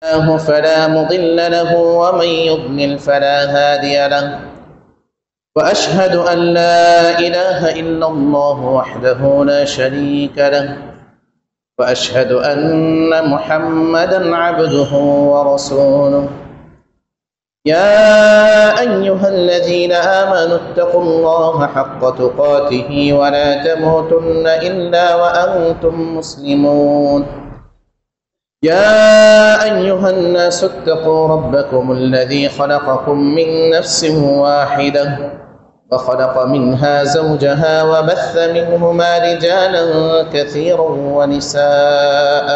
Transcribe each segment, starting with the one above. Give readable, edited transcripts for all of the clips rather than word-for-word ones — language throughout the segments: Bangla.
الله فلا مضل له ومن يضلل فلا هادي له وأشهد أن لا إله إلا الله وحده لا شريك له وأشهد أن محمدا عبده ورسوله يا أيها الذين آمنوا اتقوا الله حق تقاته ولا تموتن إلا وأنتم مسلمون يا أيها الناس اتقوا ربكم الذي خلقكم من نفس واحدة وخلق منها زوجها وبث منهما رجالا كثيرا ونساء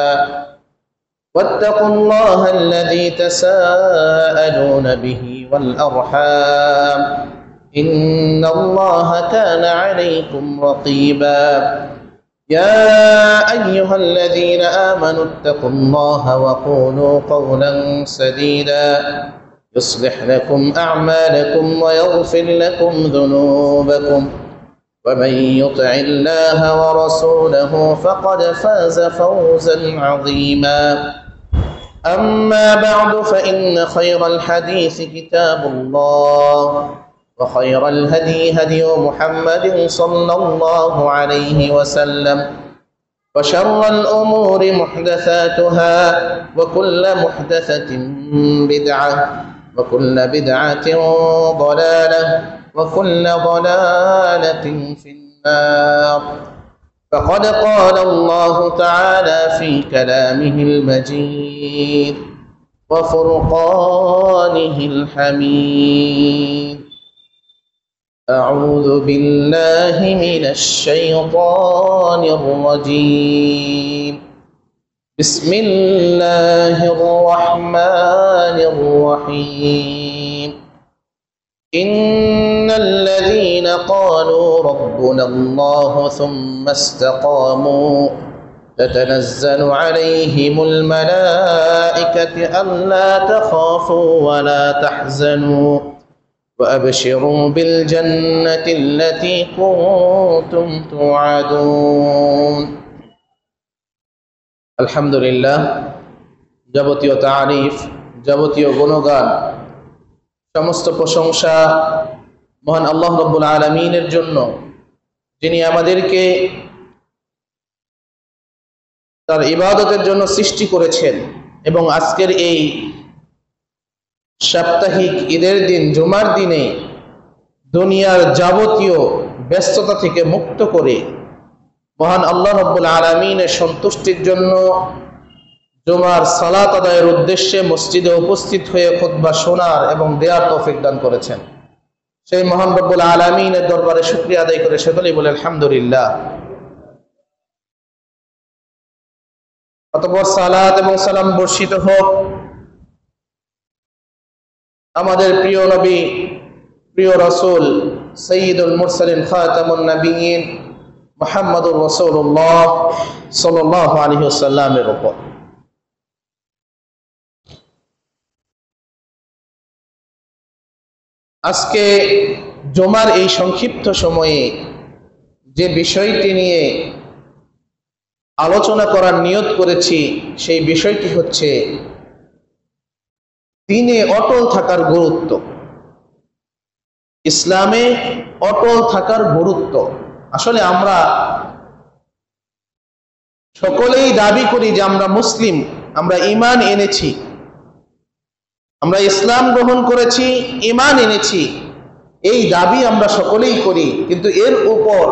واتقوا الله الذي تساءلون به والأرحام إن الله كان عليكم رقيبا يا أيها الذين آمنوا اتقوا الله وقولوا قولا سديدا يصلح لكم أعمالكم ويغفر لكم ذنوبكم ومن يطع الله ورسوله فقد فاز فوزا عظيما أما بعد فإن خير الحديث كتاب الله وخير الهدي هدي محمد صلى الله عليه وسلم وشر الأمور محدثاتها وكل محدثة بدعة وكل بدعة ضلالة وكل ضلالة في النار فقد قال الله تعالى في كلامه المجيد وفرقانه الحميد أعوذ بالله من الشيطان الرجيم بسم الله الرحمن الرحيم إن الذين قالوا ربنا الله ثم استقاموا تتنزل عليهم الملائكة ألا تخافوا ولا تحزنوا وأبشروا بالجنة التي كنتم توعدون الحمد لله যাবতীয় তারিফ যাবতীয় গুণগান সমস্ত প্রশংসা মহান আল্লাহ রাব্বুল আলামিনের জন্য, যিনি আমাদেরকে তার ইবাদতের জন্য সৃষ্টি করেছেন এবং আজকের এই সাপ্তাহিক ঈদের দিন জুমার দিনে দুনিয়ার যাবতীয় ব্যস্ততা থেকে মুক্ত করে মহান আল্লাহ রাব্বুল আলামিনের সন্তুষ্টির জন্য জুমার সালাত আদায়ের উদ্দেশ্যে মসজিদে উপস্থিত হয়ে খুতবা শোনার এবং দেয়ার তৌফিক দান করেছেন। সেই মহান রব্বুল আলামিনের দরবারে শুকরিয়া আদায় করে সকলেই বলে আলহামদুলিল্লাহ। অতঃপর সালাত এবং সালাম বর্ষিত হোক আমাদের প্রিয় নবী, প্রিয় রাসূল, সাইয়্যিদুল মুরসালিন, খাতামুন নবিয়্যিন মুহাম্মদুর রাসূলুল্লাহ সাল্লাল্লাহু আলাইহি ওয়াসাল্লামের উপর। আজকে জুমার এই সংক্ষিপ্ত সময়ে যে বিষয়টি নিয়ে আলোচনা করার নিয়ত করেছি সেই বিষয়টি হচ্ছে দ্বীনে অটল থাকার গুরুত্ব, ইসলামে অটল থাকার গুরুত্ব। আসলে আমরা সকলেই দাবি করি যে আমরা মুসলিম, আমরা ঈমান এনেছি, আমরা ইসলাম গ্রহণ করেছি, ঈমান এনেছি, এই দাবি আমরা সকলেই করি, কিন্তু এর উপর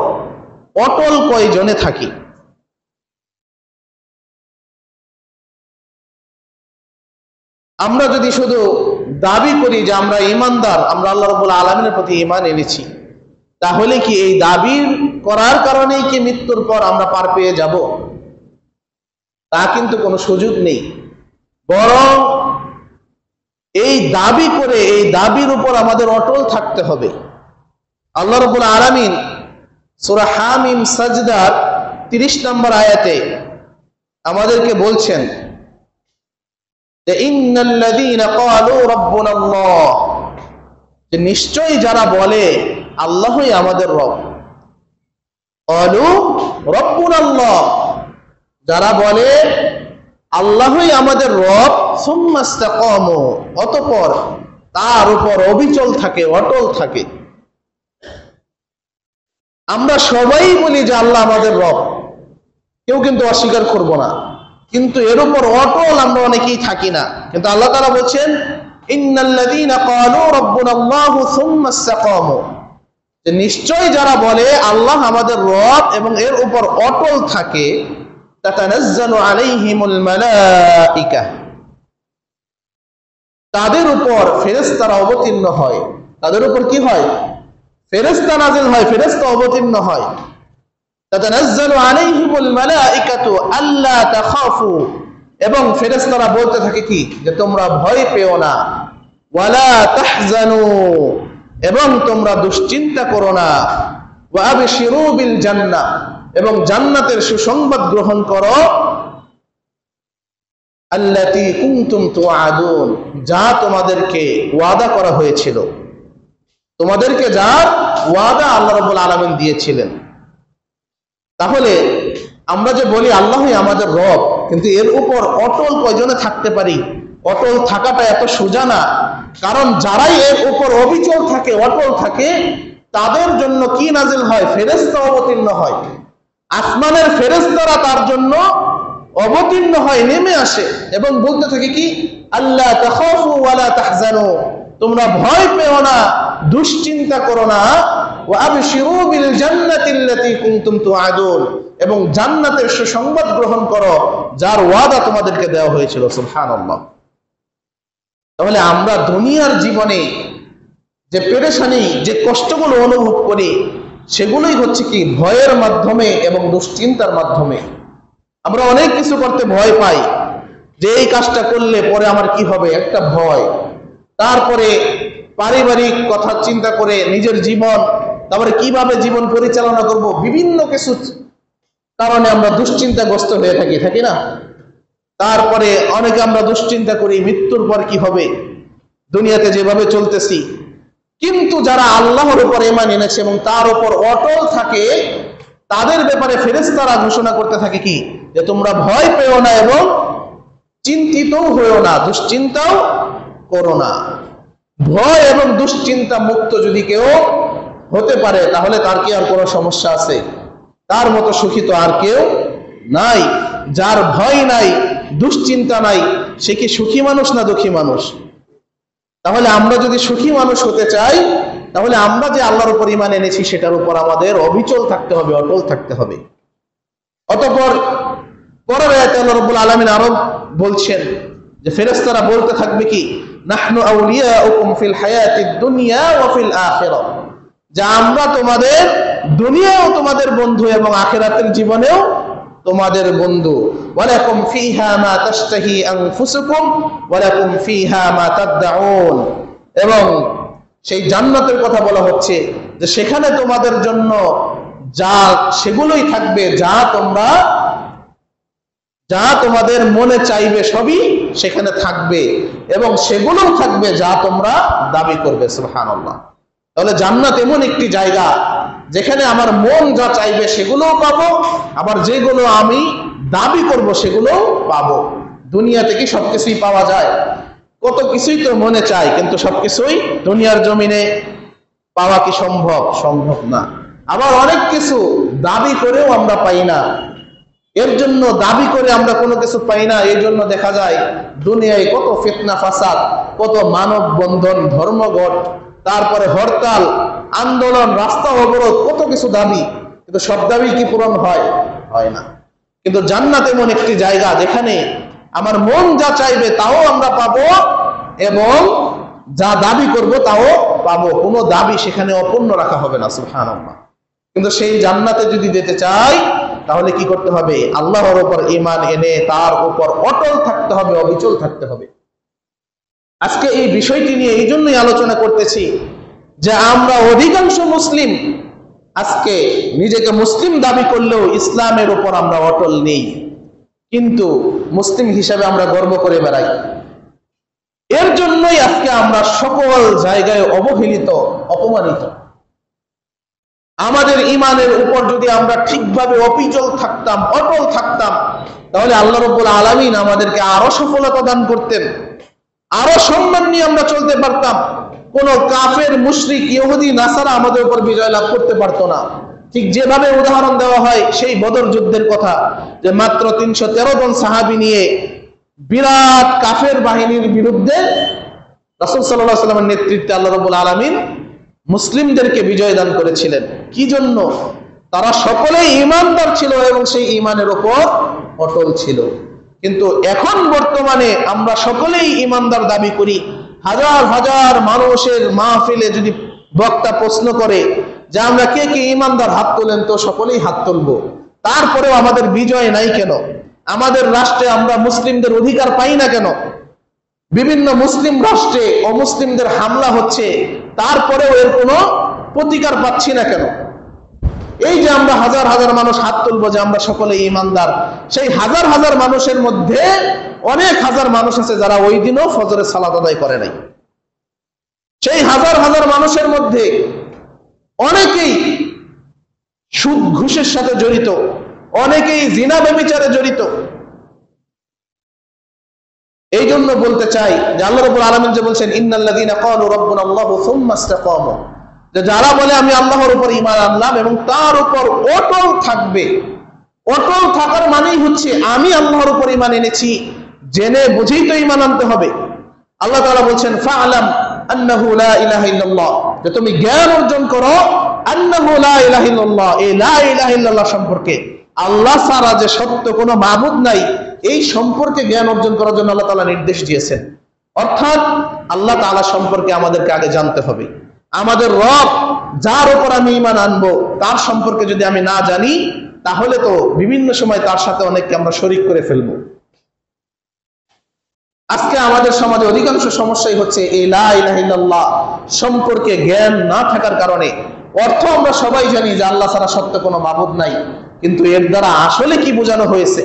অটল কয়জনে থাকি? আমরা যদি শুধু দাবি করি যে আমরা ঈমানদার, আমরা আল্লাহ রাব্বুল আলামিনের প্রতি ঈমান এনেছি, তাহলে কি এই দাবি করার কারণেই কি মৃত্যুর পর আমরা পার পেয়ে যাব? তা কিন্তু কোনো সুযোগ নেই। বরং এই দাবি করে এই দাবির উপর আমাদের অটল থাকতে হবে। আল্লাহ রাব্বুল আলামিন সূরা হামিম সাজদার 30 নম্বর আয়াতে আমাদেরকে বলছেন যে ইন্নাল্লাযীনা ক্বালু রাব্বুনাল্লাহ, যে নিশ্চয়ই যারা বলে আল্লাহই আমাদের রব, ক্বালু রাব্বুনাল্লাহ, যারা বলে আল্লাহই আমাদের রব, সুম্মা ইসতাকামু, অতঃপর তার উপর অবিচল থাকে, অটল থাকে। আমরা সবাই বলি যে আল্লাহ আমাদের রব, কেউ কিন্তু অস্বীকার করব না, কিন্তু এর উপর অটল আমরা অনেকেই থাকি না। কিন্তু আল্লাহ তাআলা বলছেন ইন্নাল্লাযীনা ক্বালু রাব্বুনাল্লাহু সুম্মা ইসতাকামু, যে নিশ্চয় যারা বলে আল্লাহ আমাদের রব এবং এর উপর অটল থাকে, তাতানাজ্জালু আলাইহিমুল মালাইকা, তাদের উপর ফেরেশতারা অবতীর্ণ হয়। তাদের উপর কি হয়? ফেরেশতা নাযিল হয়, ফেরেশতা অবতীর্ণ হয়। তাতানাজ্জালু আলাইহিমুল মালাইকাতু আল্লা তাখাফু, এবং ফেরেশতারা বলতে থাকে কি, যে তোমরা ভয় পেও না, ওয়ালা তাহজানু, এবং তোমরা দুশ্চিন্তা করো না, ওয়া আবশিরু বিল জান্নাহ, এবং জান্নাতের সুসংবাদ গ্রহণ করো, আল্লাতী কুনতুম তুআদুন, যা তোমাদেরকে ওয়াদা করা হয়েছিল, তোমাদেরকে যার ওয়াদা আল্লাহ রাব্বুল আলামিন দিয়েছিলেন। তাহলে আমরা যে বলি আল্লাহই আমাদের রব, কিন্তু এর উপর অটল কয়জনে থাকতে পারি? অটল থাকাটা এত সোজা না। কারণ যারাই এর উপর অবিচল থাকে, অটল থাকে, তাদের জন্য কি নাজিল হয়? ফেরেশতা অবতীর্ণ হয়। আসমানের ফেরেশতারা তার জন্য অবতীর্ণ হয়, নেমে আসে এবং বলতে থাকে কি, আল্লাহ তাখাফু ওয়ালা তাহজানু, তোমরা ভয় পেও না, দুশ্চিন্তা করো না, ওয়া আবশিরু বিল জান্নাতিল্লাতী কুনতুম তুআদুন, এবং জান্নাতের সুসংবাদ গ্রহণ করো, যার ওয়াদা তোমাদেরকে দেওয়া হয়েছিল। সুবহানাল্লাহ। তাহলে আমরা দুনিয়ার জীবনে যে পেরেশানি, যে কষ্টগুলো অনুভব করি, সেগুলোই হচ্ছে কি ভয়ের মাধ্যমে এবং দুশ্চিন্তার মাধ্যমে। আমরা অনেক কিছু করতে ভয় পাই, যে এই কাজটা করলে পরে আমার কি হবে, একটা ভয়। তারপরে পারিবারিক কথা চিন্তা করে নিজের জীবন, তারপরে কিভাবে জীবন পরিচালনা করব, বিভিন্ন কিছু কারণে আমরা দুশ্চিন্তাগ্রস্ত হয়ে থাকি না? তারপরে অনেকে আমরা দুশ্চিন্তা করি মৃত্যুর পর কি হবে, দুনিয়াতে যেভাবে চলতেছি। কিন্তু যারা আল্লাহর উপর ঈমান এনেছে এবং তার উপর অটল থাকে, তাদের ব্যাপারে ফেরেশতারা ঘোষণা করতে থাকে কি, যে তোমরা ভয় পেও না এবং চিন্তিতও হইও না, দুশ্চিন্তাও করো না। ভয় এবং দুশ্চিন্তা মুক্ত যদি কেউ হতে পারে, তাহলে তার কি আর কোনো সমস্যা আছে? তার মতো সুখী তো আর কেউ নাই। যার ভয় নাই, দুশ্চিন্তা নাই, সে কি সুখী মানুষ না দুঃখী মানুষ? তাহলে আমরা যদি সুখী মানুষ হতে চাই, তাহলে আমরা যে আল্লাহর উপর ঈমান এনেছি সেটার উপর আমাদের অবিচল থাকতে হবে, অটল থাকতে হবে। অতঃপর পরের আয়াতে আল্লাহ রাব্বুল আলামিন আরো বলছেন যে ফেরেশতারা বলতে থাকবে কি, নাহনু আউলিয়াউকুম ফিল হায়াতিদ দুনিয়া ওয়া ফিল আখিরাহ, যে আমরা তোমাদের দুনিয়াও তোমাদের বন্ধু এবং আখিরাতের জীবনেও তোমাদের বন্ধু। ওয়ালাকুম ফিহা মা তাশতাহি আনফুসুকুম ওয়ালাকুম ফিহা মা তাদউন, এবং সেই জান্নাতের কথা বলা হচ্ছে যে সেখানে তোমাদের জন্য যা সেগুলোই থাকবে, যা তোমাদের মনে চাইবে সবই সেখানে থাকবে, এবং সেগুলোও থাকবে যা তোমরা দাবি করবে। সুবহানাল্লাহ। তাহলে জান্নাত এমন একটি জায়গা যেখানে আমার মন যা চাইবে সেগুলোও পাবো, আবার যেগুলো আমি দাবি করব সেগুলোও পাবো। দুনিয়াতে কি সবকিছুই পাওয়া যায়? কত কিছুই তো মনে চাই, কিন্তু সবকিছুই দুনিয়ার জমিনে পাওয়া কি সম্ভব? সম্ভব না। আবার অনেক কিছু দাবি করেও আমরা পাই না। এর জন্য দাবি করে আমরা কোনো কিছু পাই না, এই জন্য দেখা যায় দুনিয়ায় কত ফিতনা ফাসাদ, কত মানব বন্ধন, ধর্মঘট, তারপরে হরতাল, আন্দোলন, রাস্তা অবরোধ, কত কিছু দাবি, কিন্তু সব দাবি কি পূরণ হয়? হয় না। কিন্তু জান্নাত এমন একটি জায়গা যেখানে আমার মন যা চাইবে তাও আমরা পাবো, এবং যা দাবি করব তাও পাবো। কোনো দাবি সেখানে অপূর্ণ রাখা হবে না। সুবহানাল্লাহ। কিন্তু সেই জান্নাতে যদি যেতে চাই, তাহলে কি করতে হবে? আল্লাহর উপর ঈমান এনে তার উপর অটল থাকতে হবে, অবিচল থাকতে হবে। আজকে এই বিষয়টি নিয়ে এই জন্যই আলোচনা করতেছি যে আমরা অধিকাংশ মুসলিম আজকে নিজেকে মুসলিম দাবি করলেও ইসলামের উপর আমরা অটল নেই, কিন্তু মুসলিম হিসাবে আমরা গর্ব করে বেড়াই। এর জন্যই আজকে আমরা সকল জায়গায় অবহেলিত, অপমানিত। আমাদের ঈমানের উপর যদি আমরা ঠিকভাবে অবিচল থাকতাম, অটল থাকতাম, তাহলে আল্লাহ রাব্বুল আলামিন আমাদেরকে আরো সফলতা দান করতেন, আরো সম্মান নিয়ে আমরা চলতে পারতাম। কোন কাফের, মুশরিক, ইহুদি, নাসারা আমাদের উপর বিজয় লাভ করতে পারতো না। ঠিক যেভাবে উদাহরণ দেওয়া হয় সেই বদর যুদ্ধের কথা, যে মাত্র 313 জন সাহাবী নিয়ে বিরাট কাফের বাহিনীর বিরুদ্ধে রাসূল সাল্লাল্লাহু আলাইহি ওয়াসাল্লামের নেতৃত্বে আল্লাহ রাব্বুল আলামিন মুসলিমদেরকে বিজয় দান করেছিলেন। কি জন্য? তারা সকলেই ঈমানদার ছিল এবং সেই ঈমানের উপর অটল ছিল। কিন্তু এখন বর্তমানে আমরা সকলেই ঈমানদার দাবি করি। হাজার হাজার মানুষের মাহফিলে যদি বক্তা প্রশ্ন করে যে আমরা কে কে ঈমানদার, হাত তোলেন, তো সকলেই হাত তুলবো। তারপরেও আমাদের বিজয় নাই কেন? আমাদের রাষ্ট্রে আমরা মুসলিমদের অধিকার পাই না কেন? বিভিন্ন মুসলিম রাষ্ট্রে অমুসলিমদের হামলা হচ্ছে, তারপরেও এর কোনো প্রতিকার পাচ্ছি না কেন? এই যে আমরা হাজার হাজার মানুষ হাত তুলবো যে আমরা সকলে ঈমানদার, সেই হাজার হাজার মানুষের মধ্যে অনেক হাজার মানুষ আছে যারা ওই দিনও ফজরের সালাত আদায় করে নাই। সেই হাজার হাজার মানুষের মধ্যে অনেকেই সুদ ঘুষের সাথে জড়িত, অনেকেই জিনা ব্যভিচারে জড়িত। এই জন্য বলতে চাই যে আল্লাহ রাব্বুল আলামিন যে বলছেন ইন্নাল্লাযীনা ক্বালু রাব্বুনাল্লাহু সুম্মা ইসতাকামু, যে যারা বলে আমি আল্লাহর উপর ঈমান আনলাম এবং তার উপর অটল থাকবে। অটল থাকার মানেই হচ্ছে আমি আল্লাহর উপর ঈমান এনেছি, জেনে বুঝেই তো ঈমান আনতে হবে। আল্লাহ তাআলা বলছেন ফা'লাম আন্নাহু লা ইলাহা ইল্লাল্লাহ, যে তুমি জ্ঞান অর্জন করো আন্নাহু লা ইলাহা ইল্লাল্লাহ, এই লা ইলাহা ইল্লাল্লাহ সম্পর্কে, আল্লাহ ছাড়া যে সত্য কোনো মাবুদ নাই, এই সম্পর্কে জ্ঞান অর্জন করার জন্য আল্লাহ তাআলা নির্দেশ দিয়েছেন। অর্থাৎ আল্লাহ তাআলা সম্পর্কে আমাদেরকে আগে জানতে হবে। আমাদের রব যার উপর আমি ঈমান আনবো তার সম্পর্কে যদি আমি না জানি, তাহলে তো বিভিন্ন সময় তার সাথে অনেককে আমরা শরীক করে ফেলবো। আজকে আমাদের সমাজে অধিকাংশ সমস্যাই হচ্ছে এই লা ইলাহা ইল্লাল্লাহ সম্পর্কে জ্ঞান না থাকার কারণে। অর্থ আমরা সবাই জানি যে আল্লাহ ছাড়া সত্য কোনো মাবুদ নাই, কিন্তু এর দ্বারা আসলে কি বোঝানো হয়েছে?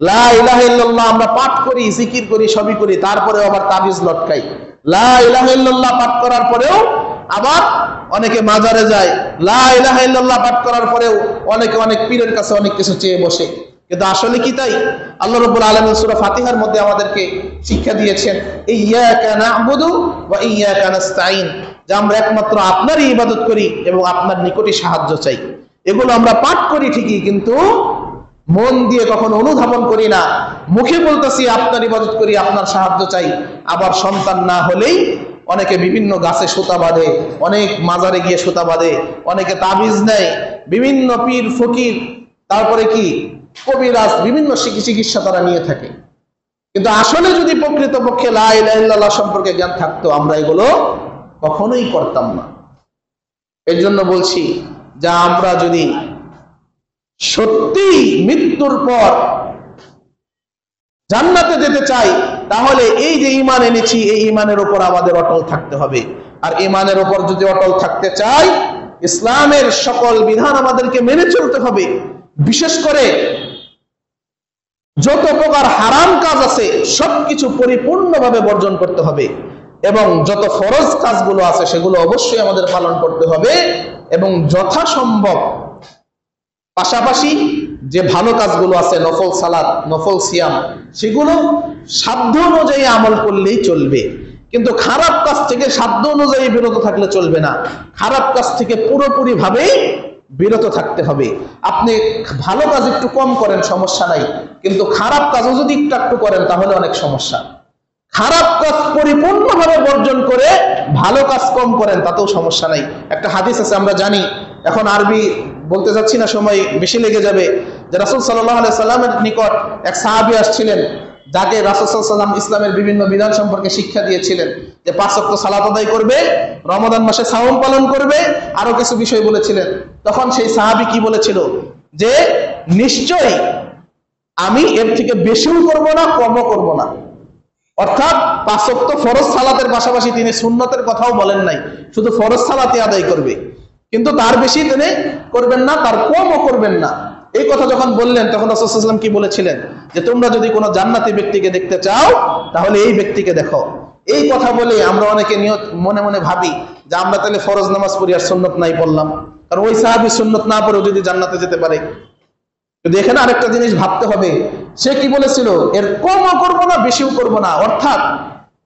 লা ইলাহা ইল্লাল্লাহ আমরা পাঠ করি, জিকির করি, সবই করি, তারপরে আবার তাবিজ লটকাই। লা ইলাহা ইল্লাল্লাহ পাঠ করার পরেও আবার অনেকে মাজারে যায়। লা ইলাহা ইল্লাল্লাহ পাঠ করার পরেও অনেকে অনেক পীরের কাছে অনেক কিছু চেয়ে বসে। কিন্তু আসলে কি তাই? আল্লাহ রাব্বুল আলামিন সূরা ফাতিহার মধ্যে আমাদেরকে শিক্ষা দিয়েছেন ইয়্যাকা না'বুদু ওয়া ইয়্যাকা নাস্তাঈন, যে আমরা একমাত্র আপনারই ইবাদত করি এবং আপনার নিকটই সাহায্য চাই। এগুলো আমরা পাঠ করি ঠিকই, কিন্তু মন দিয়ে কখনো অনুধাবন করি না। মুখে বলতেছি আপনার ইবাদত করি, আপনার সাহায্য চাই, আবার সন্তান না হলেই অনেকে বিভিন্ন গাছে সুতা বাঁধে, অনেক মাজারে গিয়ে সুতা বাঁধে, অনেকে তাবিজ নেয়, বিভিন্ন পীর ফকির, তারপরে কি কবিরাজ, বিভিন্ন চিকিৎসা তারা নিয়ে থাকে। কিন্তু আসলে যদি প্রকৃতপক্ষে লা ইলাহা ইল্লাল্লাহ সম্পর্কে জ্ঞান থাকতো, আমরা এগুলো কখনোই করতাম না। এর জন্য বলছি যে আমরা যদি সত্যি মৃত্যুর পর জান্নাতে যেতে চাই, তাহলে এই যে ঈমান এনেছি এই ঈমানের উপর আমাদের অটল থাকতে হবে। আর ঈমানের উপর যদি অটল থাকতে চাই, ইসলামের সকল বিধান আমাদেরকে মেনে চলতে হবে। বিশেষ করে যত প্রকার হারাম কাজ আছে সবকিছু পরিপূর্ণভাবে বর্জন করতে হবে, এবং যত ফরজ কাজগুলো আছে সেগুলো অবশ্যই আমাদের পালন করতে হবে, এবং যথাসম্ভব পাশাপাশি যে ভালো কাজগুলো আছে, নফল সালাত, নফল সিয়াম, সেগুলো সাধ্য অনুযায়ী আমল করলেই চলবে। কিন্তু খারাপ কাজ থেকে সাধ্য অনুযায়ী বিরত থাকলে চলবে না। খারাপ কাজ থেকে পুরোপুরি ভাবেই বিরত থাকতে হবে। আপনি ভালো কাজ একটু কম করেন, সমস্যা নাই, কিন্তু খারাপ কাজও যদি একটু করেন তাহলে অনেক সমস্যা। খারাপ কাজ পরিপূর্ণভাবে বর্জন করে ভালো কাজ কম করেন, তাতেও সমস্যা নাই। একটা হাদিস আছে, আমরা জানি, এখন আরবি বলতে যাচ্ছি না, সময় বেশি লেগে যাবে, যে রাসূল সাল্লাল্লাহু আলাইহি সাল্লামের নিকট এক সাহাবী আসছিলেন, যাকে রাসূল সাল্লাল্লাহু আলাইহি সাল্লাম ইসলামের বিভিন্ন বিধান সম্পর্কে শিক্ষা দিয়েছিলেন, যে 5 ওয়াক্ত সালাত আদায় করবে, রমাদান মাসে সাওম পালন করবে, আরো কিছু বিষয় বলেছিলেন। তখন সেই সাহাবী কি বলেছিল? যে নিশ্চয়ই আমি এর থেকে বেশিও করব না, কমও করব না। অর্থাৎ 5 ওয়াক্ত ফরজ সালাতের পাশাপাশি তিনি সুন্নতের কথাও বলেন নাই, শুধু ফরজ সালাতই আদায় করবে, কিন্তু তার বেশি তিনি করবেন না, তার কমও করবেন না। এই কথা যখন বললেন, তখন রাসূল সাল্লাল্লাহু আলাইহি ওয়াসাল্লাম কি বলেছিলেন? যে তোমরা যদি কোনো জান্নাতি ব্যক্তিকে দেখতে চাও তাহলে এই ব্যক্তিকে দেখো। এই কথা বলে আমরা অনেকে মনে মনে ভাবি যে আমরা তাহলে ফরজ নামাজ পড়ি আর সুন্নত নাই পড়লাম, কারণ ওই সাহাবী সুন্নত না পড়েও যদি জান্নাতে যেতে পারে। কিন্তু এখানে আরেকটা জিনিস ভাবতে হবে, সে কি বলেছিল, এর কমও করবো না বেশিও করবো না, অর্থাৎ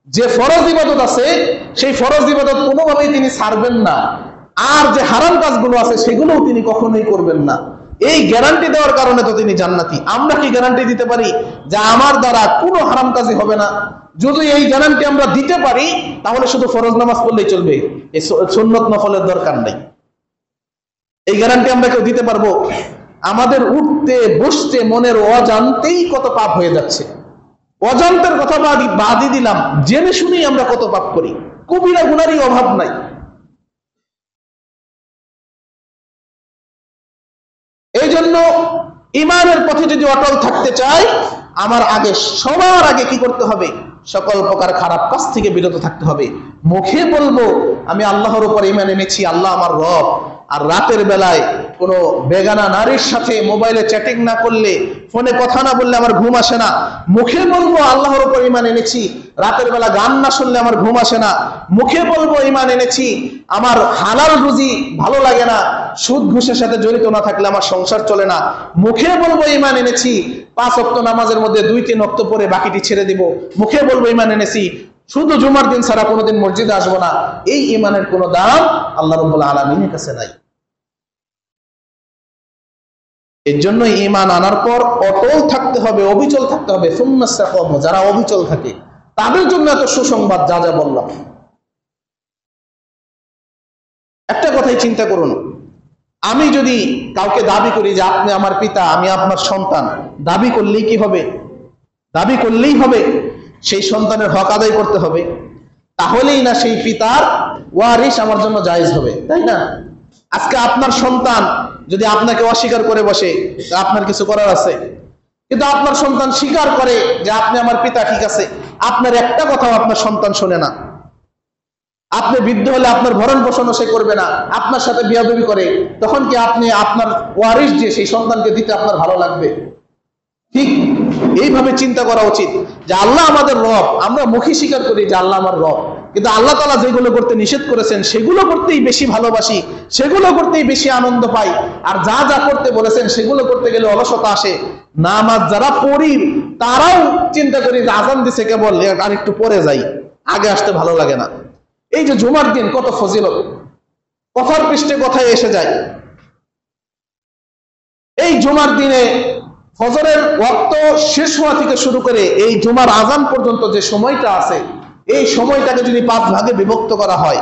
যে ফরজ ইবাদত আছে সেই ফরজ ইবাদত কোনোভাবেই তিনি ছাড়বেন না, আর যে হারাম কাজগুলো আছে সেগুলোও তিনি কখনোই করবেন না। এই গ্যারান্টি দেওয়ার কারণে তো তিনি জান্নাতি। আমরা কি গ্যারান্টি দিতে পারি যে আমার দ্বারা কোনো হারাম কাজই হবে না? যদি এই গ্যারান্টি আমরা দিতে পারি তাহলে শুধু ফরজ নামাজ পড়লেই চলবে, এই সুন্নত নফলের দরকার নেই। এই গ্যারান্টি আমরা কেউ দিতে পারবো? আমাদের উঠতে বসতে মনের অজান্তেই কত পাপ হয়ে যাচ্ছে। অজান্তের কথা বাদই দিলাম, জেনে শুনেই আমরা কত পাপ করি। কবিরা গুনারই অভাব নাই। এই জন্য ইমানের পথে যদি অটল থাকতে চাই, আমার আগে সবার আগে কি করতে হবে? সকল প্রকার খারাপ কাজ থেকে বিরত থাকতে হবে। মুখে বলবো আমি আল্লাহর উপর ঈমান এনেছি, আল্লাহ আমার রব, আর রাতের বেলায় কোনো বেগানা নারীর সাথে মোবাইলে চ্যাটিং না করলে, ফোনে কথা না বললে আমার ঘুম আসে না। মুখে বলবো আল্লাহর উপর ঈমান এনেছি, রাতের বেলা গান না শুনলে আমার ঘুম আসে না। মুখে বলবো ঈমান এনেছি, আমার হালাল রুজি ভালো লাগে না, সুদ ঘুষের সাথে জড়িত না থাকলে আমার সংসার চলে না। মুখে বলবো ঈমান এনেছি, 5 ওয়াক্ত নামাজের মধ্যে 2-3 ওয়াক্ত পরে বাকিটি ছেড়ে দিব। মুখে বলবো ঈমান এনেছি, শুধু জুমার দিন ছাড়া কোনোদিন মসজিদে আসবো না। এই ঈমানের কোনো দাম আল্লাহ রাব্বুল আলামিনের কাছে নাই। এর জন্য ঈমান আনার পর অটল থাকতে হবে, অবিচল থাকতে হবে। সুম্মাস্তাকামু, যারা অবিচল থাকে তাদের জন্য এত সুসংবাদ যা যা বললাম। একটা কথাই চিন্তা করুন, আমি যদি কাউকে দাবি করি যে আপনি আমার পিতা, আমি আপনার সন্তান, দাবি করলেই কি হবে? দাবি করলেই হবে? সেই সন্তানের হক আদায় করতে হবে, তাহলেই না সেই পিতার ওয়ারিস আমার জন্য জায়েজ হবে, তাই না? আজকে আপনার সন্তান যদি আপনাকে অস্বীকার করে বসে, আপনার কিছু করার আছে? কিন্তু আপনার সন্তান স্বীকার করে যে আপনি আমার পিতা, ঠিক আছে, আপনার একটা কথাও আপনার সন্তান শোনে না। আপনি বৃদ্ধ হলে আপনার ভরণ পোষণও সে করবে না, আপনার সাথে বিয়াদবি করে, তখন কি আপনি আপনার ওয়ারিস যে সেই সন্তানকে দিতে আপনার ভালো লাগবে? ঠিক এইভাবে চিন্তা করা উচিত যে আল্লাহ আমাদের রব। আমরা মুখে স্বীকার করি যে আল্লাহ আমার রব, কিন্তু আল্লাহ তাআলা যেগুলো করতে নিষেধ করেছেন সেগুলো করতেই বেশি ভালোবাসি, সেগুলো করতেই বেশি আনন্দ পাই। আর যা যা করতে বলেছেন সেগুলো করতে গেলে অলসতা আসে। নামাজ যারা পড়ি তারাও চিন্তা করি যে আজান দিছে কেবল, আর একটু পরে যাই, আগে আসতে ভালো লাগে না। এই যে জুমার দিন কত ফজিলত, কথার পৃষ্ঠে কথায় এসে যায়। এই জুমার দিনে ফজরের ওয়াক্ত শেষ হওয়া থেকে শুরু করে এই জুমার আজান পর্যন্ত যে সময়টা আছে, এই সময়টাকে যদি 5 ভাগে বিভক্ত করা হয়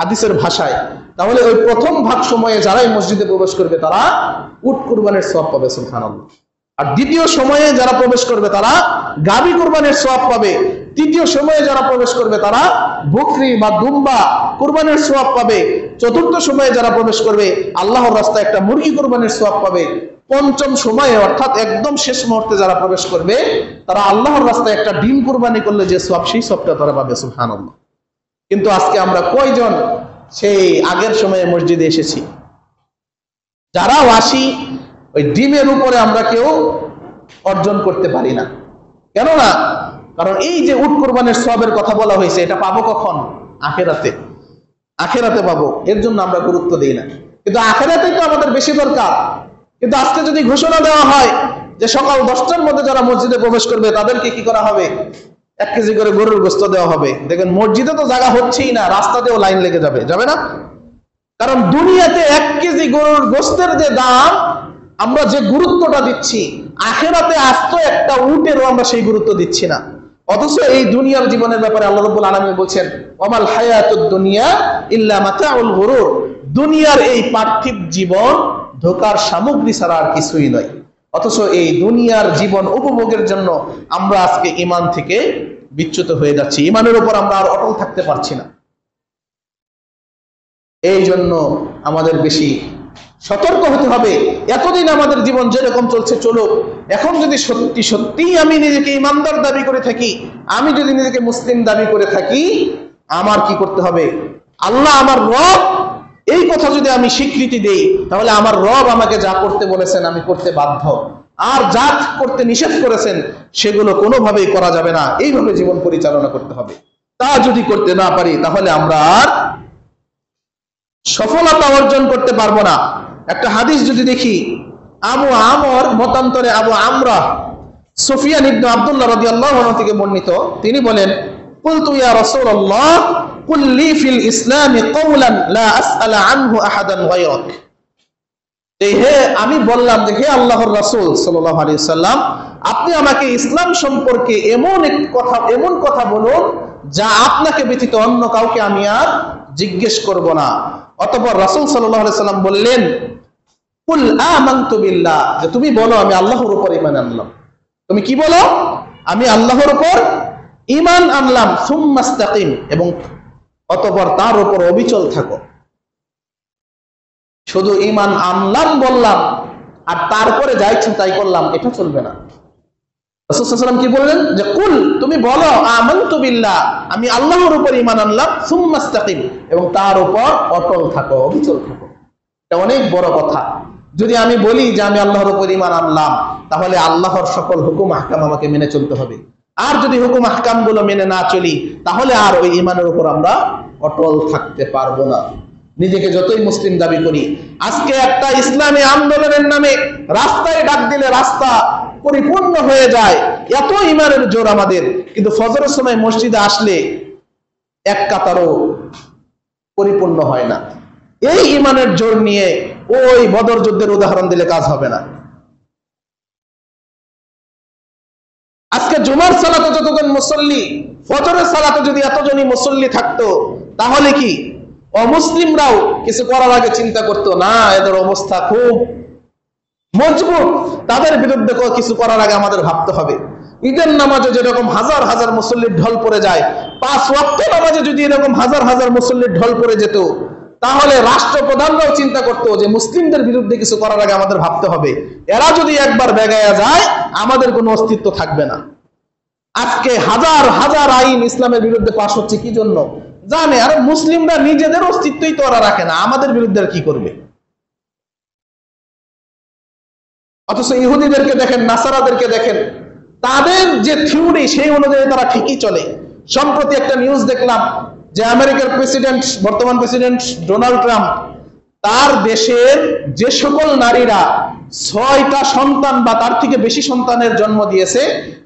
হাদিসের ভাষায়, তাহলে ওই প্রথম ভাগ সময়ে যারাই মসজিদে প্রবেশ করবে তারা উট কুরবানের সওয়াব পাবে, সুবহানাল্লাহ। আর দ্বিতীয় সময়ে যারা প্রবেশ করবে তারা গাবী কুরবানের সওয়াব পাবে। তৃতীয় সময়ে যারা প্রবেশ করবে তারা বকরি বা দুম্বা কুরবানের সওয়াব পাবে। চতুর্থ সময়ে যারা প্রবেশ করবে আল্লাহর রাস্তায় একটা মুরগি কুরবানের সওয়াব পাবে। পঞ্চম সময়ে অর্থাৎ একদম শেষ মুহূর্তে যারা প্রবেশ করবে তারা আল্লাহর রাস্তায় একটা ডিম কুরবানি করলে যে সওয়াব, সেই সওয়াবটা তারা পাবে, সুবহানাল্লাহ। কিন্তু আজকে আমরা কয়জন সেই আগের সময়ে মসজিদে এসেছি? যারাও আসি ওই ডিমের উপরে আমরা কেউ অর্জন করতে পারি না। কেন না? কারণ এই যে উট কুরবানের সওয়াবের কথা বলা হয়েছে, এটা পাবো কখন? আখিরাতে। আখিরাতে পাবো, এর জন্য আমরা গুরুত্ব দিই না। কিন্তু আখিরাতেই তো আমাদের বেশি দরকার। কিন্তু আজকে যদি ঘোষণা দেওয়া হয় যে সকাল 10টার মধ্যে যারা মসজিদে প্রবেশ করবে তাদেরকে কি করা হবে? 1 কেজি করে গরুর গোশত দেওয়া হবে। দেখেন মসজিদে তো জায়গা হচ্ছেই না, রাস্তাতেও লাইন লেগে যাবে, যাবে না? কারণ দুনিয়াতে 1 কেজি গরুর গোশতের যে দাম, আমরা যে গুরুত্বটা দিচ্ছি, আখিরাতে আস্ত একটা উটেরও আমরা সেই গুরুত্ব দিচ্ছি না। অথচ এই দুনিয়ার জীবনের ব্যাপারে আল্লাহ রাব্বুল আলামিন বলছেন, ওয়ামাল হায়াতুদ দুনিয়া ইল্লা মাতাউল গুরুর। দুনিয়ার এই পার্থিব জীবন ধোঁকার সামগ্রী ছাড়া আর কিছুই নয়। অথচ এই দুনিয়ার জীবন উপভোগের জন্য আমরা আজকে ঈমান থেকে বিচ্যুত হয়ে যাচ্ছি, ঈমানের উপর আমরা আর অটল থাকতে পারছি না। এই জন্য আমাদের বেশি সতর্ক হতে হবে। এতদিন আমাদের জীবন যেরকম চলছে চলুক, এখন যদি সত্যি সত্যিই আমি নিজেকে ঈমানদার দাবি করে থাকি, আমি যদি নিজেকে মুসলিম দাবি করে থাকি, আমার কি করতে হবে? আল্লাহ আমার রব, এই কথা যদি আমি স্বীকৃতি দেই, তাহলে আমার রব আমাকে যা করতে বলেছেন আমি করতে বাধ্য, আর যা করতে নিষেধ করেছেন সেগুলো কোনোভাবেই করা যাবে না। এইভাবে জীবন পরিচালনা করতে হবে। তা যদি করতে না পারি তাহলে আমরা আর সফলতা অর্জন করতে পারবো না। একটা হাদিস যদি দেখি, আবু আমর, মতান্তরে আবু আমরা, সুফিয়ান ইবনে আব্দুল্লাহ রাদিয়াল্লাহু আনহু থেকে বর্ণিত, তিনি বলেন, কুলতু ইয়া রাসূলুল্লাহ কুল লি ফিল ইসলামি কওলান লা আসআলা আনহু আহাদান গায়রাক। হে, আমি বললাম যে হে আল্লাহর রাসূল সাল্লাল্লাহু আলাইহি সাল্লাম, আপনি আমাকে ইসলাম সম্পর্কে এমন কথা বলুন যা আপনাকে ব্যতীত অন্য কাউকে আমি আর জিজ্ঞেস করব না। অতঃপর রাসূল সাল্লাল্লাহু আলাইহি সাল্লাম বললেন, কুল আমানতু বিল্লাহ, যে তুমি বলো আমি আল্লাহর উপর ঈমান আনলাম। তুমি কি বলো? আমি আল্লাহর উপর ঈমান আনলাম। সুম্মাস্তাকিম, এবং অতঃপর তার উপর অবিচল থাকো। শুধু ঈমান আনলাম বললাম আর তারপরে যা ইচ্ছা তাই করলাম, এটা চলবে না। রাসূল সাল্লাল্লাহু আলাইহি ওয়াসাল্লাম কি বললেন? যে কুল, তুমি বলো আমানতু বিল্লাহ, আমি আল্লাহর উপর ঈমান আনলাম, সুম্মাস্তাকিম, এবং তার উপর অটল থাকো, অবিচল থাকো। এটা অনেক বড় কথা। যদি আমি বলি যে আমি আল্লাহর উপর ঈমান আনলাম, তাহলে আল্লাহর সকল হুকুম আহকাম আমাকে মেনে চলতে হবে। আর যদি হুকুম আহকাম গুলো মেনে না চলি, তাহলে আর ওই ঈমানের উপর আমরা অটল থাকতে পারবো না। নিজেকে যতই মুসলিম দাবি করি, আজকে একটা ইসলামী আন্দোলনের নামে রাস্তায় ডাক দিলে রাস্তা পরিপূর্ণ হয়ে যায়, এত ঈমানের জোর আমাদের, কিন্তু ফজরের সময় মসজিদে আসলে এক কাতারও পরিপূর্ণ হয় না। এই ঈমানের জোর নিয়ে ওই বদর যুদ্ধের উদাহরণ দিলে কাজ হবে না। আজকে জুমার সালাতে যতজন মুসল্লি, ফজরের সালাতে যদি এতজনই মুসল্লি থাকতো, তাহলে কি অমুসলিমরাও কিছু করার আগে চিন্তা করতো না এদের অবস্থা খুব মজবুত, তাদের বিরুদ্ধে কিছু করার আগে আমাদের ভাবতে হবে। ঈদের নামাজে যেরকম হাজার হাজার মুসল্লির ঢল পড়ে যায়, 5 ওয়াক্ত নামাজে যদি এরকম হাজার হাজার মুসল্লির ঢল পড়ে যেত, তাহলে রাষ্ট্রপ্রধানরাও চিন্তা করতো যে মুসলিমদের বিরুদ্ধে কিছু করার আগে আমাদের ভাবতে হবে। এরা যদি একবার বেগায়া যায়, আমাদের কোনো অস্তিত্ব থাকবে না। আজকে হাজার হাজার আইন ইসলামের বিরুদ্ধে পাশ হচ্ছে কি জন্য? জানে আর মুসলিমরা নিজেদের অস্তিত্বই তো ওরা রাখে না, আমাদের বিরুদ্ধে কি করবে? অথচ ইহুদিদেরকে দেখেন, নাসারাদেরকে দেখেন, তাদের যে থিওরি সেই অনুযায়ী তারা ঠিকই চলে। সম্প্রতি একটা নিউজ দেখলাম যে আমেরিকার প্রেসিডেন্ট, বর্তমান প্রেসিডেন্ট ডোনাল্ড ট্রাম্প, তার দেশের যে সকল নারীরা 6টা সন্তান বা তার থেকে বেশি সন্তানের জন্ম দিয়েছে,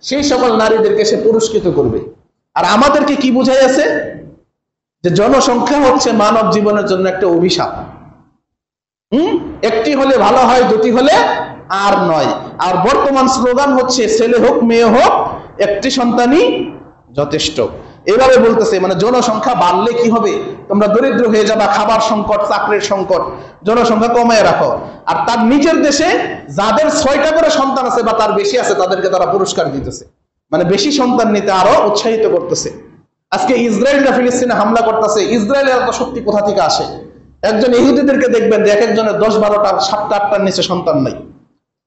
সেই সকল নারীদেরকে সে পুরস্কৃত করবে। আর আমাদেরকে কি বুঝাই আছে? যে জনসংখ্যা হচ্ছে মানব জীবনের জন্য একটা অভিশাপ। একটি হলে ভালো হয়, দুটি হলে আর নয়। আর বর্তমান স্লোগান হচ্ছে ছেলে হোক মেয়ে হোক, একটি সন্তানই যথেষ্ট। এভাবে বলতেছে, মানে জনসংখ্যা বাড়লে কি হবে? তোমরা দরিদ্র হয়ে যাবা, খাবার সংকট, চাকরির সংকট, জনসংখ্যা কমায় রাখো। আর তার নিজের দেশে যাদের 6টা করে সন্তান আছে বা তার বেশি আছে, তাদেরকে তারা পুরস্কার দিতেছে, মানে বেশি সন্তান নিতে আরো উৎসাহিত করতেছে। আজকে ইসরায়েলরা ফিলিস্তিনে হামলা করতেছে, ইসরায়েলের এত শক্তি কোথা থেকে আসে? একজন ইহুদিদেরকে দেখবেন যে এক একজনের 10-12টা, 7টা, 8টার নিচে সন্তান নাই।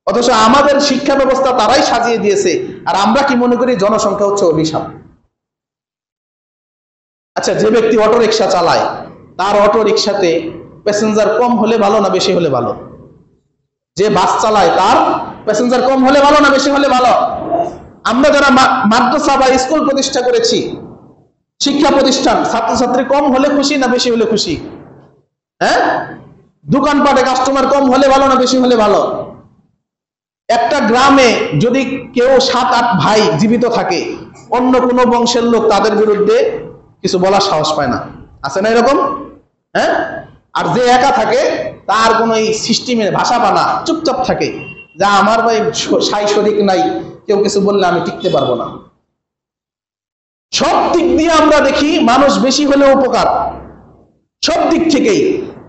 অথচ আমাদের শিক্ষা ব্যবস্থা তারাই সাজিয়ে দিয়েছে। আর আমরা কি মনে করি জনসংখ্যা হচ্ছে অভিশাপ? আচ্ছা, যে ব্যক্তি অটো রিক্সা চালায়, তার অটো রিক্সাতে প্যাসেঞ্জার কম হলে ভালো না বেশি হলে ভালো? যে বাস চালায়, তার প্যাসেঞ্জার কম হলে ভালো না বেশি হলে ভালো? আমরা যারা মাদ্রাসা বা স্কুল প্রতিষ্ঠা করেছি, শিক্ষা প্রতিষ্ঠান, ছাত্রছাত্রী কম হলে খুশি না বেশি হলে খুশি? হ্যাঁ, দোকানপাটে কাস্টমার কম হলে ভালো না বেশি হলে ভালো? একটা গ্রামে যদি কেউ 7-8 ভাই জীবিত থাকে, অন্য কোন বংশের লোক তাদের বিরুদ্ধে কিছু বলার সাহস পায় না, আছে না এরকম? হ্যাঁ, আর যে একা থাকে তার কোনো এই সিস্টেমে ভাষা বানা, চুপচাপ থাকে, যা আমার ভাই সাই শরিক নাই, কেউ কিছু বললে আমি টিকতে পারবো না। সব দিক দিয়ে আমরা দেখি মানুষ বেশি হলেও উপকার, সব দিক থেকেই।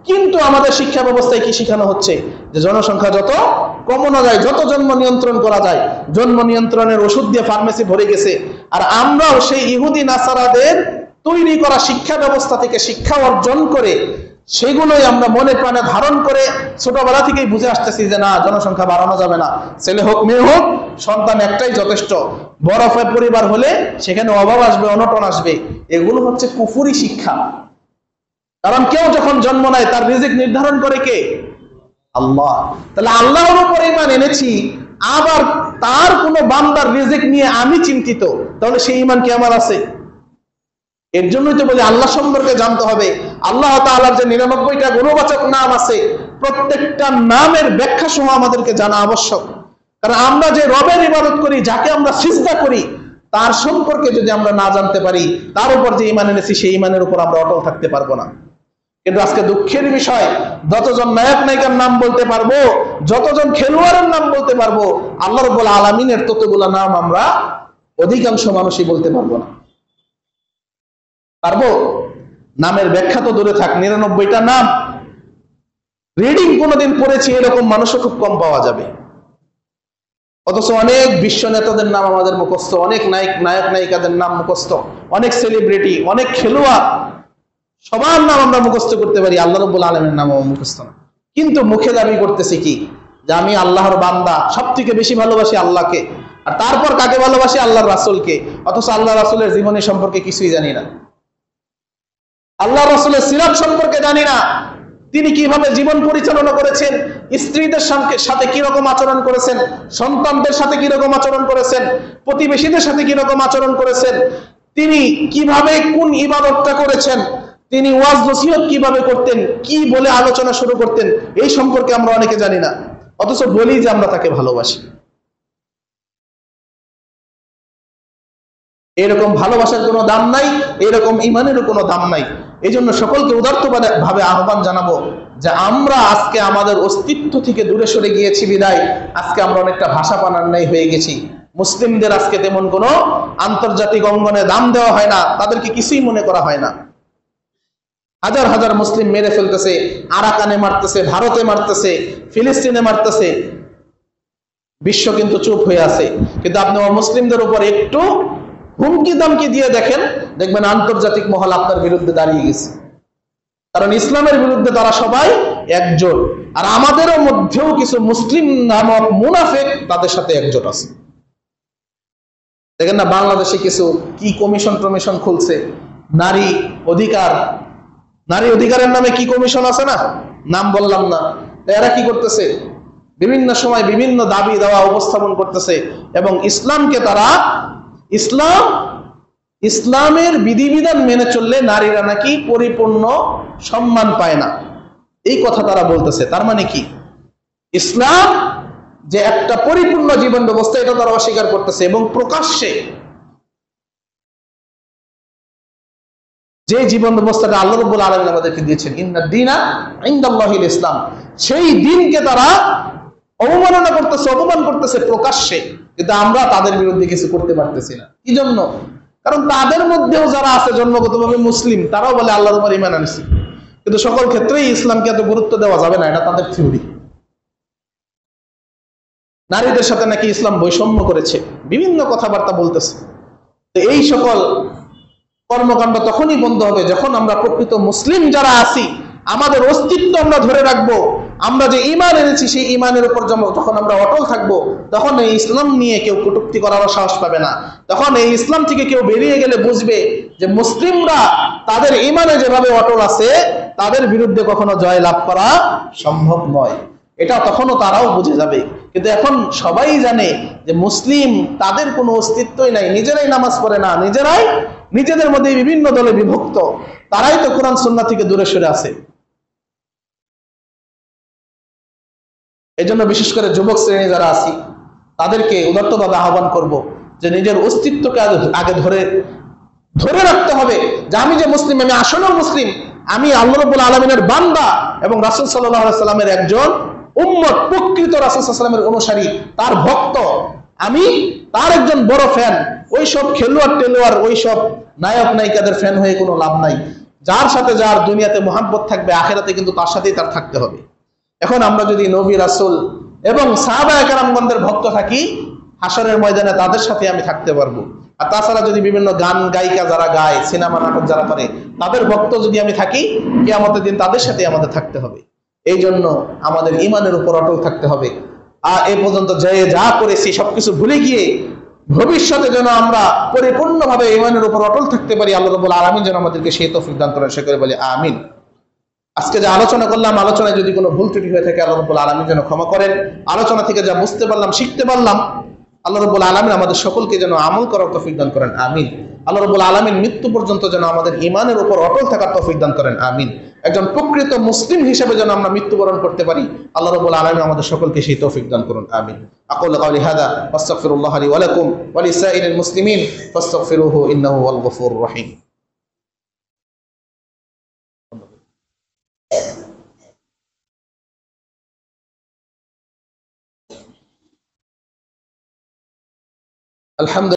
কিন্তু আমাদের শিক্ষা ব্যবস্থায় কি শেখানো হচ্ছে? যে জনসংখ্যা যত কমানো যায়, যত জন্ম নিয়ন্ত্রণ করা যায়, জন্ম নিয়ন্ত্রণের ওষুধ দিয়ে ফার্মেসি ভরে গেছে। আর আমরাও সেই ইহুদি নাসারাদের তৈরি করা শিক্ষা ব্যবস্থা থেকে শিক্ষা অর্জন করে সেগুলোই আমরা মনে প্রাণে ধারণ করে ছোটবেলা থেকেই বুঝে আসতেছি যে না, জনসংখ্যা বাড়ানো যাবে না, ছেলে হোক মেয়ে হোক, সন্তান একটাই যথেষ্ট। বড় পরিবার হলে সেখানে অভাব আসবে, অনটন আসবে। এগুলো হচ্ছে কুফরি শিক্ষা। কারণ কেউ যখন জন্ম নেয় তার রিজিক নির্ধারণ করে কে? আল্লাহ। তাহলে আল্লাহর উপর ঈমান এনেছি, আবার তার কোনো বান্দার রিজিক নিয়ে আমি চিন্তিত, তাহলে সেই ঈমান কি আমার আছে? এর জন্যই তো বলি আল্লাহ সম্পর্কে জানতে হবে, আল্লাহ তাআলার যে 99টা গুণবাচক নাম আছে, প্রত্যেকটা নামের ব্যাখ্যা সহ আমাদেরকে জানা আবশ্যক। কারণ আমরা যে রবের ইবাদত করি, যাকে আমরা সিজদা করি, তার সম্পর্কে যদি আমরা না জানতে পারি, তার উপর যে ঈমান এনেছি সেই ঈমানের উপর আমরা অটল থাকতে পারবো না। কিন্তু আজকে দুঃখের বিষয়, যতজন নায়ক নায়িকার নাম বলতে পারবো, যতজন খেলোয়াড়ের নাম বলতে পারবো, আল্লাহ রাব্বুল আলামিনের ততগুলা নাম আমরা অধিকাংশ মানুষই বলতে পারবো না। পারবো? নামের ব্যাখ্যা তো দূরে থাক, 99টা নাম রিডিং কোনোদিন পড়েছি এরকম মানুষও খুব কম পাওয়া যাবে। অথচ অনেক বিশ্ব নেতাদের নাম আমাদের মুখস্থ, অনেক নায়ক নায়িকাদের নাম মুখস্থ, অনেক সেলিব্রিটি, অনেক খেলোয়াড়, সবার নাম আমরা মুখস্থ করতে পারি, আল্লাহ রাব্বুল আলামিনের নাম মুখস্থ না। কিন্তু মুখে দাবি করতেছি কি, যে আমি আল্লাহর বান্দা, সব থেকে বেশি ভালোবাসি আল্লাহকে, আর তারপর কাকে ভালোবাসি? আল্লাহর রাসূলকে। অথচ আল্লাহ রাসূলের জীবনী সম্পর্কে কিছুই জানি না, আল্লাহ রাসূলের সিরাত সম্পর্কে জানি না, তিনি কিভাবে জীবন পরিচালনা করেছেন, স্ত্রীদের সাথে কিরকম আচরণ করেছেন, সন্তানদের সাথে কিরকম আচরণ করেছেন, প্রতিবেশীদের সাথে কিরকম আচরণ করেছেন, তিনি কিভাবে কোন ইবাদতটা করেছেন, তিনি ওয়াজ নসিহত কিভাবে করতেন, কি বলে আলোচনা শুরু করতেন, এই সম্পর্কে আমরা অনেকে জানি না। অথচ বলি যে আমরা তাকে ভালোবাসি। এরকম ভালোবাসার কোনো দাম নাই, এরকম ঈমানেরও কোনো দাম নাই। এই জন্য সকলকে উদার্ত ভাবে আহ্বান জানাবো যে আমরা আজকে আমাদের অস্তিত্ব থেকে দূরে সরে গিয়েছি বিদায় আজকে আমরা অনেকটা ভাষা পানার ন্যায় হয়ে গেছি। মুসলিমদের আজকে তেমন কোনো আন্তর্জাতিক অঙ্গনে দাম দেওয়া হয় না, তাদেরকে কিছুই মনে করা হয় না। হাজার হাজার মুসলিম মেরে ফেলতেছে, আরাকানে মারতেছে, ভারতে মারতেছে, ফিলিস্তিনে মারতেছে, বিশ্ব কিন্তু চুপ হয়ে আছে। কিন্তু আপনি মুসলিমদের উপর একটু হুমকি দামকি দিয়ে দেখেন, দেখবেন আন্তর্জাতিক মহল আপনার বিরুদ্ধে দাঁড়িয়ে গেছে। কারণ ইসলামের বিরুদ্ধে তারা সবাই একজোট, আর আমাদেরও মধ্যেও কিছু মুসলিম নামক মুনাফিক তাদের সাথে একজোট আছে। দেখেন না বাংলাদেশে কিছু কি কমিশন খুলছে, নারী অধিকারের নামে কি কমিশন আছে না, নাম বললাম না। এরা কি করতেছে? বিভিন্ন সময় বিভিন্ন দাবি দেওয়া উপস্থাপন করতেছে, এবং ইসলামকে তারা ইসলামের বিধিবিধান মেনে চললে নারীরা নাকি পরিপূর্ণ সম্মান পায় না, এই কথা তারা বলতেছে। তার মানে কি? ইসলাম যে একটা পরিপূর্ণ জীবন ব্যবস্থা, এটা তারা অস্বীকার করতেছে। এবং প্রকাশ্যে যে জীবন ব্যবস্থাটা আল্লাহ রাব্বুল আলামিন আমাদেরকে দিয়েছেন, ইন্নাদ দীনা ইনদাল্লাহিল ইসলাম, সেই দিনকে তারা অবমাননা করতেছে, অপমান করতেছে প্রকাশ্যে। কিন্তু আমরা তাদের বিরুদ্ধে কিছু করতে পারতেছি না। কি জন্য? কারণ তাদের মধ্যেও যারা আছে জন্মগতভাবে মুসলিম, তারাও বলে আল্লাহর উপর ঈমান আনছি, কিন্তু সকল ক্ষেত্রেই ইসলামকে এত গুরুত্ব দেওয়া যাবে না, এটা তাদের থিওরি। নারীদের সাথে নাকি ইসলাম বৈষম্য করেছে, বিভিন্ন কথাবার্তা বলতেছে। তো এই সকল কর্মকাণ্ড তখনই বন্ধ হবে যখন আমরা প্রকৃত মুসলিম যারা আছি, আমাদের অস্তিত্ব আমরা ধরে রাখবো, আমরা যে ঈমান এনেছি সেই ঈমানের উপর যখন আমরা অটল থাকবো, তখন এই ইসলাম নিয়ে কেউ কটূক্তি করার সাহস পাবে না। তখন এই ইসলাম থেকে কেউ বেরিয়ে গেলে বুঝবে যে মুসলিমরা তাদের ঈমানে যেভাবে অটল আছে, তাদের বিরুদ্ধে কখনো জয় লাভ করা সম্ভব নয়। এটা তখনও তারাও বুঝে যাবে। কিন্তু এখন সবাই জানে যে মুসলিম তাদের কোনো অস্তিত্বই নাই, নিজেরাই নামাজ পড়ে না, নিজেদের মধ্যে বিভিন্ন দলে বিভক্ত, তারাই তো কোরআন সুন্নাহ থেকে দূরে সরে আছে। এই জন্য বিশেষ করে যুবক শ্রেণী যারা আছি, তাদেরকে উদাত্তভাবে আহ্বান করব যে নিজের অস্তিত্বকে আগে ধরে রাখতে হবে, যে আমি যে মুসলিম, আমি আসলেও মুসলিম, আমি আল্লাহ রাব্বুল আলামিনের বান্দা এবং রাসূল সাল্লাল্লাহু আলাইহি সাল্লামের একজন উম্মত, প্রকৃত রাসূল সাল্লাল্লাহু আলাইহি সাল্লামের অনুসারী, তার ভক্ত, আমি তার একজন বড় ফ্যান। ওইসব খেলোয়াড় ওইসব নায়ক নায়িকাদের ফ্যান হয়ে কোনো লাভ নাই। যার সাথে যার দুনিয়াতে মহাব্বত থাকবে, আখিরাতে কিন্তু তার সাথেই তার থাকতে হবে। এখন আমরা যদি নবী রাসূল এবং সাহাবায়ে কেরামগণদের ভক্ত থাকি, হাসরের ময়দানে তাদের সাথে আমি থাকতে পারবো। আর তাছাড়া যদি বিভিন্ন গান গায়িকা যারা গায়, সিনেমা নাটক যারা করে, তাদের ভক্ত যদি আমি থাকি, কিয়ামতের দিন তাদের সাথে আমাদের থাকতে হবে। এই জন্য আমাদের ঈমানের উপর অটল থাকতে হবে। আর এ পর্যন্ত যে যা করেছি সবকিছু ভুলে গিয়ে ভবিষ্যতে যেন আমরা পরিপূর্ণভাবে ঈমানের উপর অটল থাকতে পারি, আল্লাহ রাব্বুল আলামিন যেন আমাদেরকে সেই তৌফিক দান করেন। সে করে বলি আমিন। আজকে যে আলোচনা করলাম, আলোচনায় যদি কোনো ভুল ত্রুটি হয়ে থাকে, আল্লাহ রাব্বুল আলামিন যেন ক্ষমা করেন। আলোচনা থেকে যা বুঝতে পারলাম, শিখতে পারলাম, আল্লাহ রাব্বুল আলামিন আমাদের সকলকে যেন আমল করার তৌফিক দান করেন, আমিন। আল্লাহ রাব্বুল আলামিন মৃত্যু পর্যন্ত যেন আমাদের ঈমানের উপর অটল থাকার তৌফিক দান করেন, আমিন। একজন প্রকৃত মুসলিম হিসেবে যেন আমরা মৃত্যুবরণ করতে পারি, আল্লাহ রাব্বুল আলামিন আমাদের সকলকে সেই তৌফিক দান করুন, আমিন। আকুলু কাওলি হাযা ওয়াস্তাগফিরুল্লাহ লি ওয়া লাকুম ওয়া লিসাইরিল মুসলিমিন ফাস্তাগফিরুহু ইন্নাহু ওয়াল গফুরুর রহিম। আলহামদুলিল্লাহ।